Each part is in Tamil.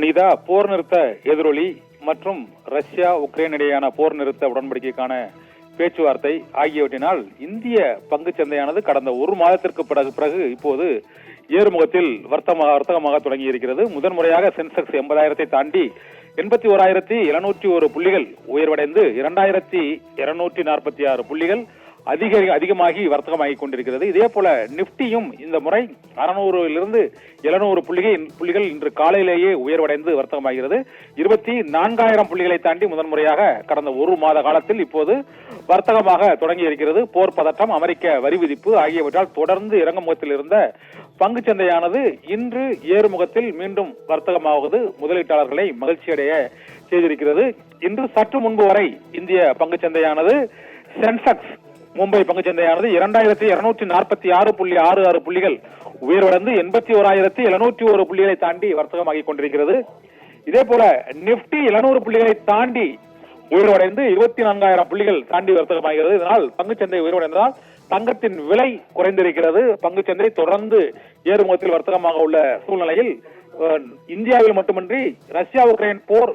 நீதா போர் நிறுத்த எதிரொலி மற்றும் ரஷ்யா உக்ரைன் இடையேயான போர் நிறுத்த உடன்படிக்கைக்கான பேச்சுவார்த்தை ஆகியவற்றினால் இந்திய பங்கு சந்தையானது கடந்த ஒரு மாதத்திற்கு பிறகு இப்போது ஏறுமுகத்தில் வர்த்தகமாக தொடங்கி இருக்கிறது. முதன்முறையாக சென்செக்ஸ் 80,000 தாண்டி 81,701 புள்ளிகள் உயர்வடைந்து 2,246 புள்ளிகள் அதிகமாகி வர்த்தகமாகிக் கொண்டிருக்கிறது. இதே போல நிப்டியும் இந்த முறை 600 700 புள்ளிகள் இன்று காலையிலேயே உயர்வடைந்து வர்த்தகமாகிறது. 24,000 புள்ளிகளை தாண்டி முதன்முறையாக கடந்த ஒரு மாத காலத்தில் இப்போது வர்த்தகமாக தொடங்கி இருக்கிறது. போர் பதட்டம், அமெரிக்க வரி விதிப்பு ஆகியவற்றால் தொடர்ந்து இறங்குமுகத்தில் இருந்த பங்கு சந்தையானது இன்று ஏறுமுகத்தில் மீண்டும் வர்த்தகமாவது முதலீட்டாளர்களை மகிழ்ச்சியடைய செய்திருக்கிறது. இன்று சற்று முன்பு வரை இந்திய பங்கு சந்தையானது சென்செக்ஸ் மும்பை பங்குச்சந்தையானது 2,246.66 புள்ளிகள் உயர்வடைந்து 81,701 புள்ளிகளை தாண்டி வர்த்தகமாகிக் கொண்டிருக்கிறது. இதே போல நிப்டி 700 புள்ளிகளை தாண்டி உயர்வடைந்து 24,000 புள்ளிகள் தாண்டி வர்த்தகமாகிறது. இதனால் பங்குச்சந்தை உயர்வடைந்ததால் தங்கத்தின் விலை குறைந்திருக்கிறது. பங்குச்சந்தை தொடர்ந்து ஏறுமுகத்தில் வர்த்தகமாக உள்ள சூழ்நிலையில் இந்தியாவில் மட்டுமின்றி ரஷ்யா உக்ரைன் போர்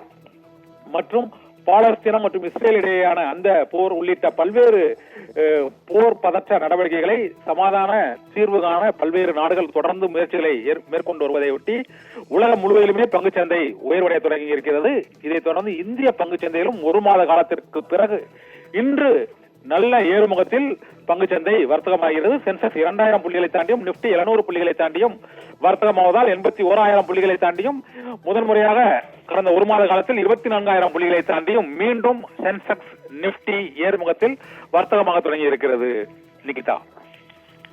மற்றும் பாலஸ்தீனம் மற்றும் இஸ்ரேல் இடையேயான அந்த போர் உள்ளிட்ட பல்வேறு போர் பதற்ற நடவடிக்கைகளை சமாதான தீர்வு காண பல்வேறு நாடுகள் தொடர்ந்து முயற்சிகளை மேற்கொண்டு வருவதை ஒட்டி உலகம் முழுவதிலுமே பங்குச்சந்தை உயர்வடைய தொடங்கி இருக்கிறது. இதைத் தொடர்ந்து இந்திய பங்குச்சந்தையிலும் ஒரு மாத காலத்திற்கு பிறகு இன்று நல்ல ஏறுமுகத்தில் பங்குச்சந்தை வர்த்தகமாகிறது. சென்செக்ஸ் 2,000 புள்ளிகளை தாண்டியும் நிப்டி 700 புள்ளிகளை தாண்டியும் வர்த்தகமாவதால் 81,000 புள்ளிகளை தாண்டியும் முதன்முறையாக கடந்த ஒரு மாத காலத்தில் 24,000 புள்ளிகளை தாண்டியும் மீண்டும் சென்செக்ஸ் நிப்டி ஏறுமுகத்தில் வர்த்தகமாக தொடங்கி இருக்கிறது. நிகிதா.